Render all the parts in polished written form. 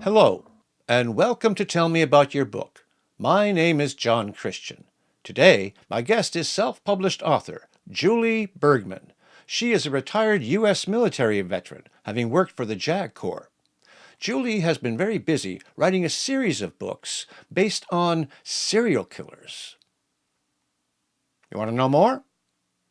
Hello, and welcome to Tell Me About Your Book. My name is John Christian. Today, my guest is self-published author Julie Bergman. She is a retired U.S. military veteran, having worked for the JAG Corp. Julie has been very busy writing a series of books based on serial killers. You want to know more?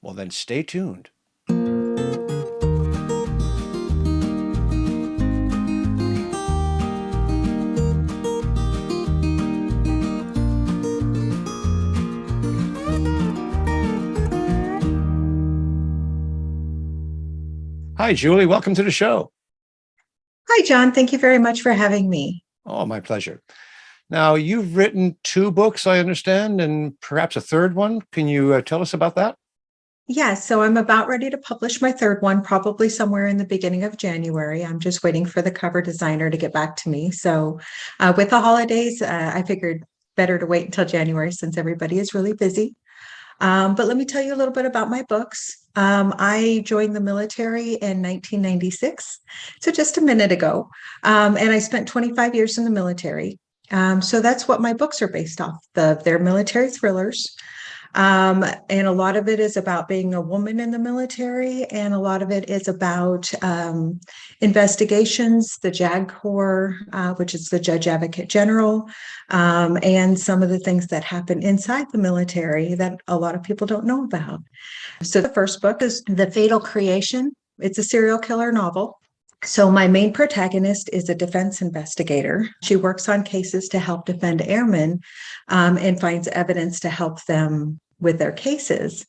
Well, then stay tuned. Hi, Julie. Welcome to the show. Hi, John. Thank you very much for having me. Oh, my pleasure. Now, you've written 2 books, I understand, and perhaps a third one. Can you tell us about that? Yeah, so I'm about ready to publish my third one, probably somewhere in the beginning of January. I'm just waiting for the cover designer to get back to me. So with the holidays, I figured better to wait until January since everybody is really busy. But let me tell you a little bit about my books. I joined the military in 1996, so just a minute ago, and I spent 25 years in the military. So that's what my books are based off of. They're military thrillers. And a lot of it is about being a woman in the military, and a lot of it is about investigations, the JAG Corps, which is the Judge Advocate General, and some of the things that happen inside the military that a lot of people don't know about. So the first book is The Fatal Creation. It's a serial killer novel. So my main protagonist is a defense investigator. She works on cases to help defend airmen and finds evidence to help them with their cases.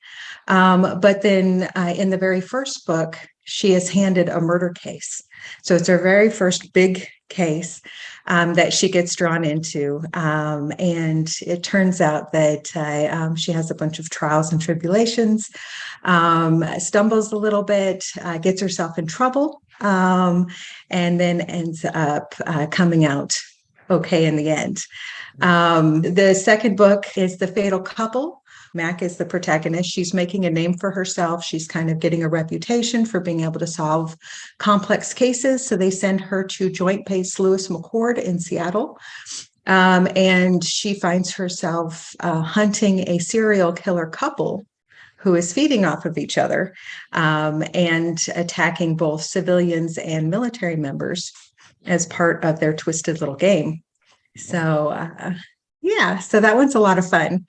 But then in the very first book, she is handed a murder case. So it's her very first big case that she gets drawn into. And it turns out that she has a bunch of trials and tribulations, stumbles a little bit, gets herself in trouble, and then ends up coming out okay in the end. The second book is The Fatal Couple. Mac is the protagonist. She's making a name for herself. She's kind of getting a reputation for being able to solve complex cases. So they send her to Joint Base Lewis McChord in Seattle. And she finds herself hunting a serial killer couple who is feeding off of each other and attacking both civilians and military members as part of their twisted little game. So yeah, so that one's a lot of fun.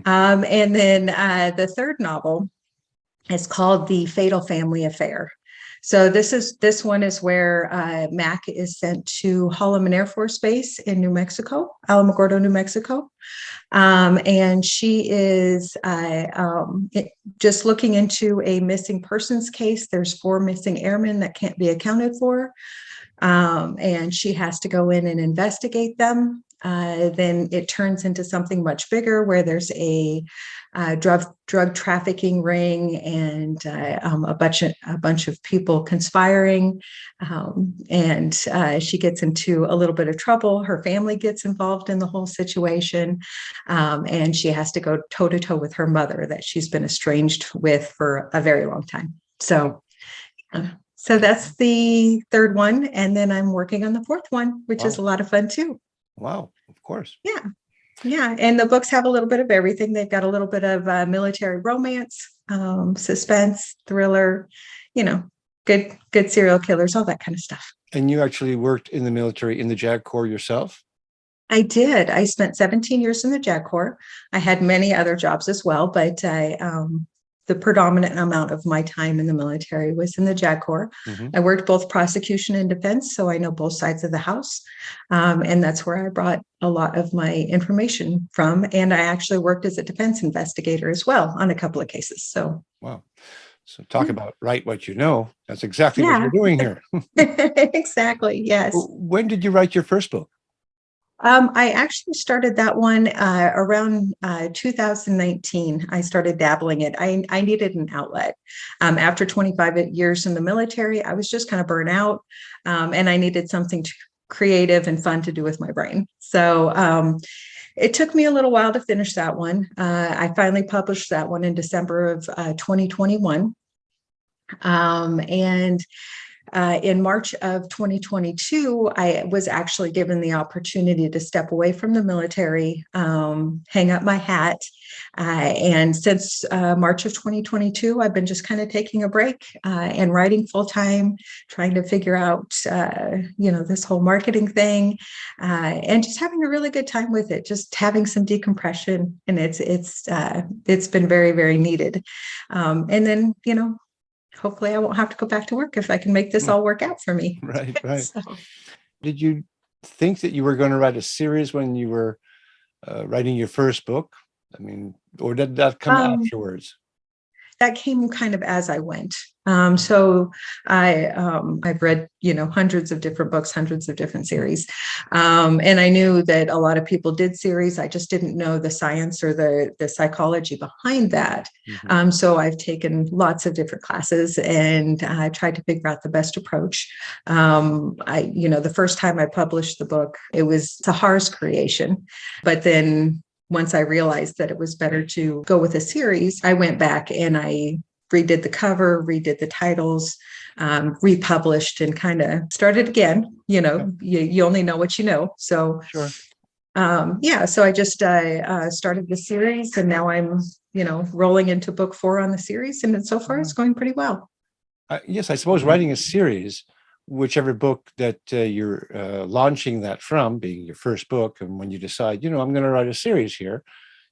And then the third novel is called The Fatal Family Affair. So this one is where Mac is sent to Holloman Air Force Base in New Mexico, Alamogordo, New Mexico. And she is just looking into a missing persons case. There's 4 missing airmen that can't be accounted for. And she has to go in and investigate them. Then it turns into something much bigger where there's a drug trafficking ring and a bunch of people conspiring. And she gets into a little bit of trouble. Her family gets involved in the whole situation. And she has to go toe to toe with her mother that she's been estranged with for a very long time. So that's the third one. And then I'm working on the fourth one, which is a lot of fun too. Wow, of course. Yeah. Yeah. And the books have a little bit of everything. They've got a little bit of military romance, suspense, thriller, good serial killers, all that kind of stuff. And you actually worked in the military in the JAG Corps yourself? I did. I spent 17 years in the JAG Corps. I had many other jobs as well, but the predominant amount of my time in the military was in the JAG Corps. Mm-hmm. I worked both prosecution and defense, so I know both sides of the house. And that's where I brought a lot of my information from. And I actually worked as a defense investigator as well on a couple of cases. So, wow. So talk about write what you know. That's exactly what you're doing here. Exactly. Yes. When did you write your first book? I actually started that one around 2019. I started dabbling it. I needed an outlet. After 25 years in the military, I was just kind of burnt out, and I needed something creative and fun to do with my brain. So it took me a little while to finish that one. I finally published that one in December of 2021. And in March of 2022, I was actually given the opportunity to step away from the military, hang up my hat. And since March of 2022, I've been just kind of taking a break and writing full time, trying to figure out, this whole marketing thing, and just having a really good time with it, just having some decompression. And it's been very, very needed. And then, hopefully I won't have to go back to work if I can make this all work out for me. Right, right. So, Did you think that you were going to write a series when you were writing your first book? I mean, or did that come afterwards? that came kind of as I went. So I've read, hundreds of different books, hundreds of different series. And I knew that a lot of people did series. I just didn't know the science or the psychology behind that. Mm-hmm. So I've taken lots of different classes and I tried to figure out the best approach. The first time I published the book, it was Sahar's creation, but then once I realized that it was better to go with a series, I went back and I redid the cover, redid the titles, republished, and kind of started again. You only know what you know. So, Sure. So I just started the series, and now I'm, rolling into book 4 on the series, and so far it's going pretty well. Yes, I suppose writing a series, whichever book that you're launching that from, being your first book, and when you decide, I'm going to write a series here,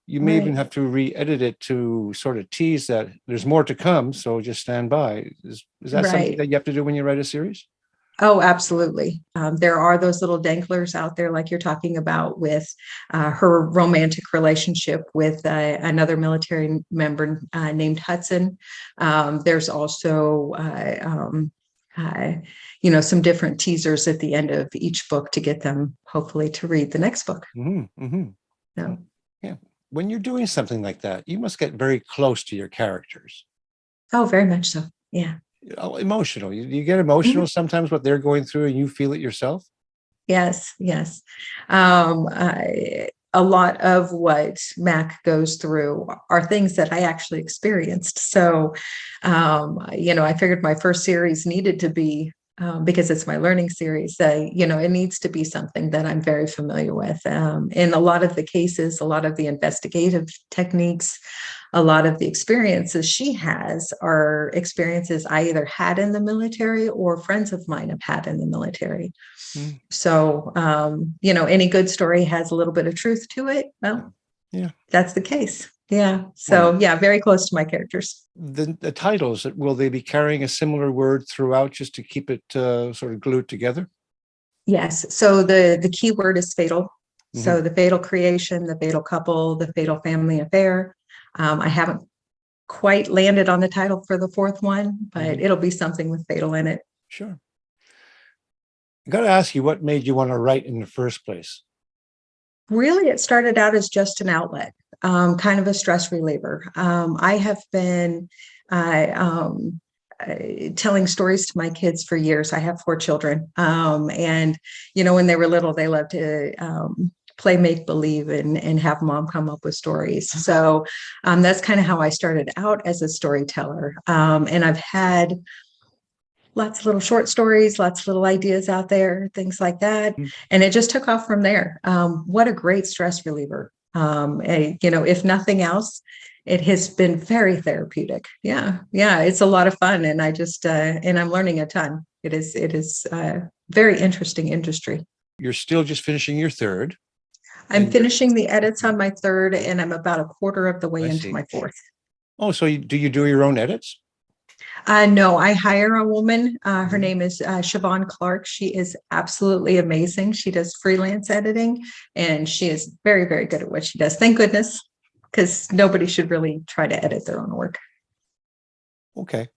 you may even have to re-edit it to sort of tease that there's more to come. So just stand by. Is that something that you have to do when you write a series? Oh, absolutely. There are those little danglers out there, like you're talking about with her romantic relationship with another military member named Hudson. There's also some different teasers at the end of each book to get them hopefully to read the next book. Mm-hmm, mm-hmm. So, yeah. When you're doing something like that, you must get very close to your characters. Oh, very much so. Yeah. Emotional. You get emotional sometimes what they're going through and you feel it yourself? Yes. A lot of what Mac goes through are things that I actually experienced. So, I figured my first series needed to be, because it's my learning series, it needs to be something that I'm very familiar with. In a lot of the cases, a lot of the investigative techniques, a lot of the experiences she has are experiences I either had in the military or friends of mine have had in the military. So, any good story has a little bit of truth to it. Well, yeah, that's the case. Yeah. So, very close to my characters. The titles, will they be carrying a similar word throughout just to keep it sort of glued together? Yes. So the key word is fatal. Mm-hmm. So the fatal creation, the fatal couple, the fatal family affair. I haven't quite landed on the title for the 4th one, but it'll be something with fatal in it. Sure. I got to ask you, what made you want to write in the first place? Really, it started out as just an outlet, kind of a stress reliever. I have been telling stories to my kids for years. I have 4 children. And, when they were little, they loved to play make-believe and have mom come up with stories. So that's kind of how I started out as a storyteller. And I've had lots of little short stories, lots of little ideas out there, things like that. And it just took off from there. What a great stress reliever. If nothing else, it has been very therapeutic. Yeah. It's a lot of fun. And I just, and I'm learning a ton. It is a very interesting industry. You're still just finishing your 3rd. I'm finishing the edits on my 3rd, and I'm about a quarter of the way into my 4th. Oh, so do you do your own edits? No, I hire a woman. Her name is Siobhan Clark. She is absolutely amazing. She does freelance editing, and she is very, very good at what she does. Thank goodness, because nobody should really try to edit their own work. Okay.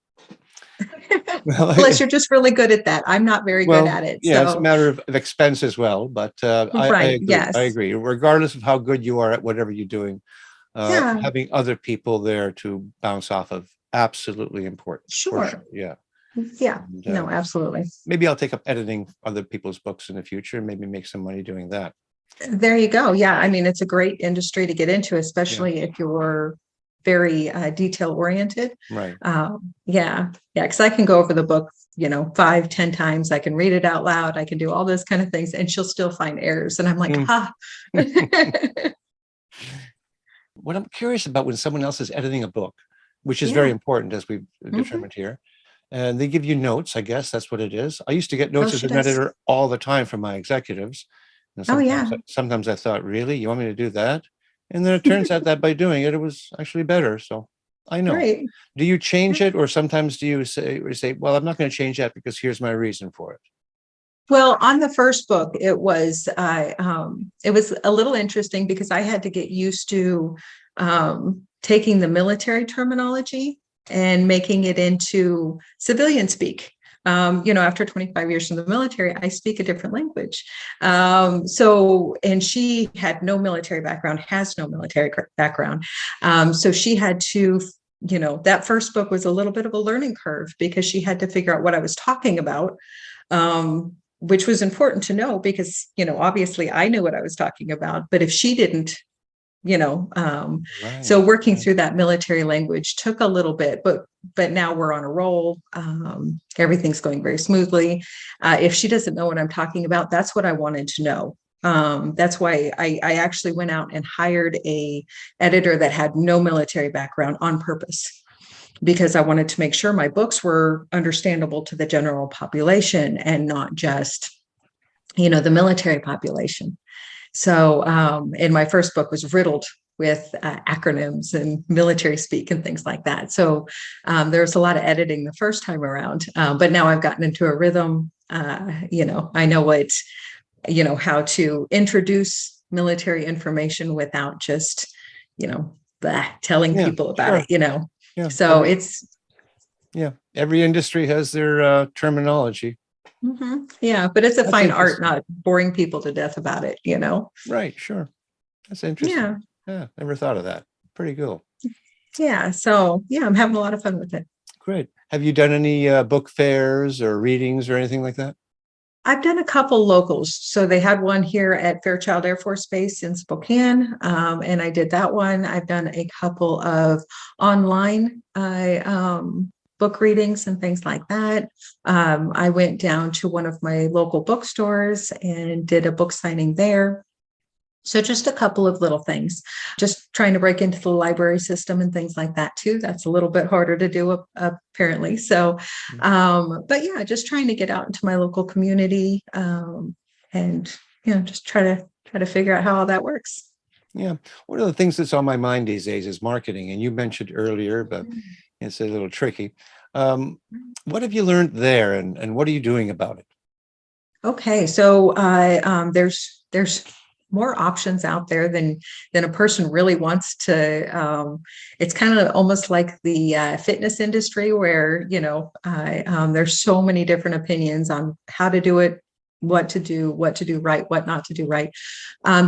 Unless you're just really good at that. I'm not very good at it. Yeah, it's a matter of expense as well. But I agree. Yes. I agree. Regardless of how good you are at whatever you're doing, having other people there to bounce off of, absolutely important. Sure. Yeah. And, no, absolutely. Maybe I'll take up editing other people's books in the future and maybe make some money doing that. There you go. Yeah. I mean, it's a great industry to get into, especially if you're very detail oriented. Right. Yeah, because I can go over the book, 5-10 times. I can read it out loud. I can do all those kind of things, and she'll still find errors. And I'm like, What I'm curious about when someone else is editing a book, which is very Yeah. important, as we've determined here, and they give you notes, I guess that's what it is. I used to get Oh, notes as she an does. editor all the time from my executives. And Oh, yeah. sometimes I thought, really, you want me to do that? And then it turns out that by doing it, it was actually better. So I know. Right. Do you change it, or sometimes do you say, well, I'm not going to change that because here's my reason for it? Well, on the first book, it was a little interesting because I had to get used to taking the military terminology and making it into civilian speak. After 25 years in the military, I speak a different language. And she had no military background, has no military background. So she had to, that first book was a little bit of a learning curve because she had to figure out what I was talking about. Which was important to know because, obviously I knew what I was talking about, but if she didn't, Right. so working through that military language took a little bit, but now we're on a roll. Everything's going very smoothly. If she doesn't know what I'm talking about, that's what I wanted to know. That's why I actually went out and hired a editor that had no military background on purpose, because I wanted to make sure my books were understandable to the general population and not just, the military population. So, and my first book was riddled with acronyms and military speak and things like that. So there was a lot of editing the first time around, but now I've gotten into a rhythm. I know how to introduce military information without just, telling Yeah, people about sure. it. Yeah. So Every industry has their terminology. yeah, but it's a That's fine art, interesting. not boring people to death about it. Right. Sure. That's interesting. Yeah, Yeah. Never thought of that. Pretty cool. yeah. So yeah, I'm having a lot of fun with it. Great. Have you done any book fairs or readings or anything like that? I've done a couple locals. So they had one here at Fairchild Air Force Base in Spokane, and I did that one. I've done a couple of online book readings and things like that. I went down to one of my local bookstores and did a book signing there. So just a couple of little things, just trying to break into the library system and things like that too. That's a little bit harder to do apparently. So, but yeah, just trying to get out into my local community, and just try to figure out how all that works. Yeah. One of the things that's on my mind these days is marketing. And you mentioned earlier, but it's a little tricky. What have you learned there, and what are you doing about it? Okay, so there's more options out there than a person really wants to. It's kind of almost like the fitness industry where there's so many different opinions on how to do it, what to do right, what not to do right.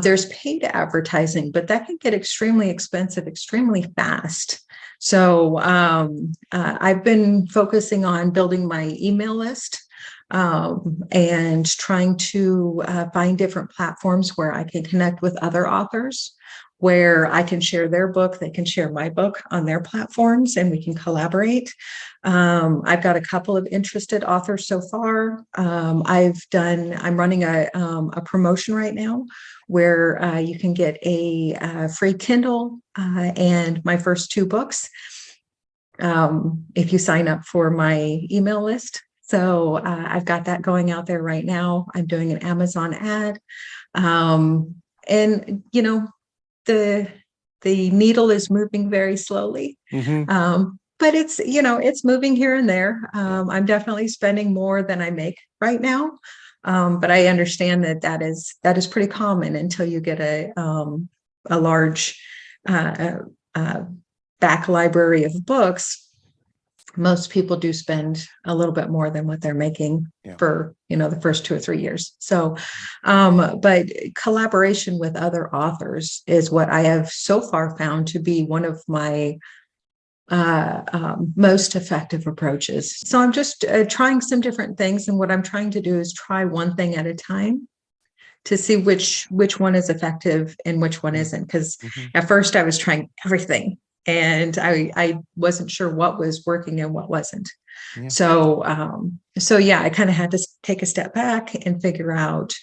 There's paid advertising, but that can get extremely expensive extremely fast. So I've been focusing on building my email list, and trying to find different platforms where I can connect with other authors, where I can share their book, they can share my book on their platforms, and we can collaborate. I've got a couple of interested authors so far. I'm running a promotion right now where you can get a free Kindle and my first 2 books if you sign up for my email list. So I've got that going out there right now. I'm doing an Amazon ad. And the needle is moving very slowly. But it's moving here and there. I'm definitely spending more than I make right now. But I understand that is pretty common until you get a large back library of books. Most people do spend a little bit more than what they're making for the first 2 or 3 years. So but collaboration with other authors is what I have so far found to be one of my most effective approaches. So I'm just trying some different things, and what I'm trying to do is try one thing at a time to see which one is effective and which one isn't, because at first I was trying everything and I wasn't sure what was working and what wasn't. Yeah. So yeah, I kind of had to take a step back and figure out,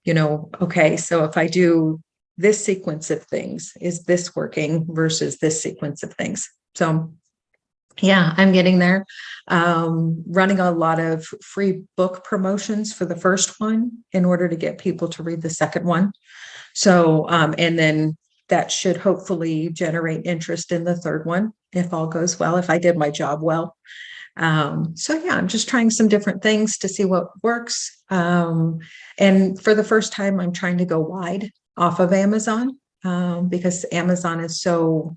okay, so if I do this sequence of things, is this working versus this sequence of things? So yeah, I'm getting there. Running a lot of free book promotions for the first one in order to get people to read the second one. So, and then that should hopefully generate interest in the third one if all goes well, if I did my job well. So yeah, I'm just trying some different things to see what works. And for the first time, I'm trying to go wide off of Amazon, because Amazon is so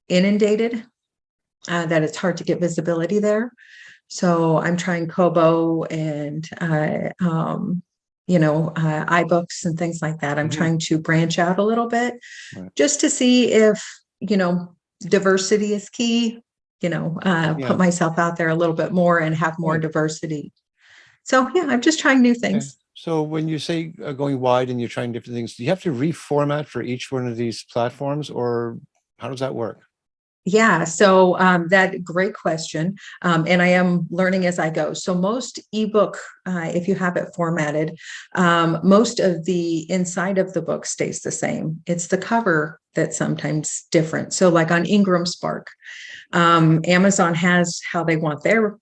inundated that it's hard to get visibility there. So I'm trying Kobo and iBooks and things like that. I'm trying to branch out a little bit, just to see if diversity is key. Put myself out there a little bit more and have more diversity. So yeah, I'm just trying new things. Okay. So when you say going wide and you're trying different things, do you have to reformat for each one of these platforms, or how does that work? Yeah, so that great question. And I am learning as I go. So most ebook, if you have it formatted, most of the inside of the book stays the same. It's the cover that's sometimes different. So like on Ingram Spark, Amazon has how they want their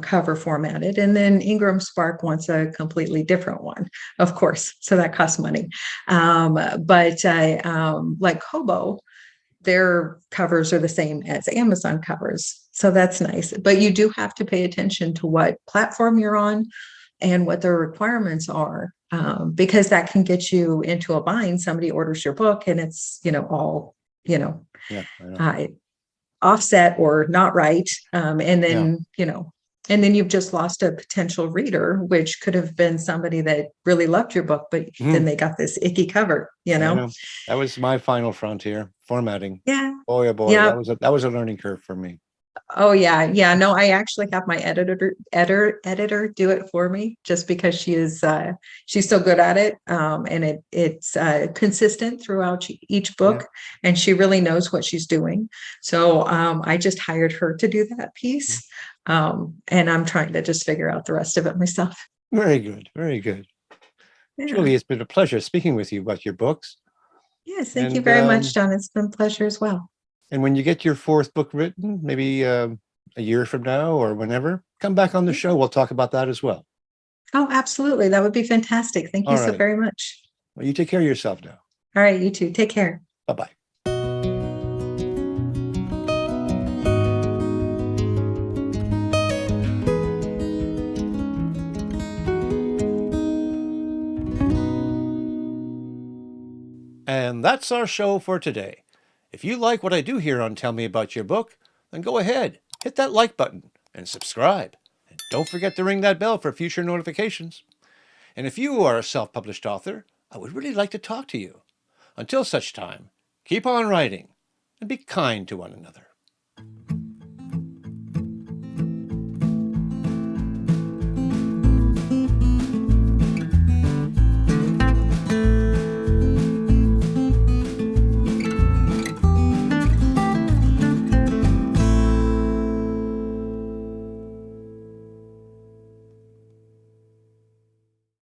cover formatted, and then Ingram Spark wants a completely different one, of course. So that costs money. But like Kobo, their covers are the same as Amazon covers. So that's nice. But you do have to pay attention to what platform you're on and what their requirements are, because that can get you into a bind. Somebody orders your book and it's, all, offset or not right. And then you've just lost a potential reader, which could have been somebody that really loved your book, but then they got this icky cover, I know. That was my final frontier, formatting. Yeah. Boy, oh boy, Yeah. that was a learning curve for me. Oh yeah. Yeah. No, I actually have my editor do it for me, just because she's so good at it. And it's consistent throughout each book, and she really knows what she's doing. So I just hired her to do that piece. And I'm trying to just figure out the rest of it myself. Very good. Very good. Yeah. Julie, it's been a pleasure speaking with you about your books. Yes, thank you very much, John. It's been a pleasure as well. And when you get your fourth book written, maybe a year from now or whenever, come back on the show. We'll talk about that as well. Oh, absolutely. That would be fantastic. Thank you so very much. Well, you take care of yourself now. All right, you too. Take care. Bye-bye. And that's our show for today. If you like what I do here on Tell Me About Your Book, then go ahead, hit that like button and subscribe. And don't forget to ring that bell for future notifications. And if you are a self-published author, I would really like to talk to you. Until such time, keep on writing and be kind to one another.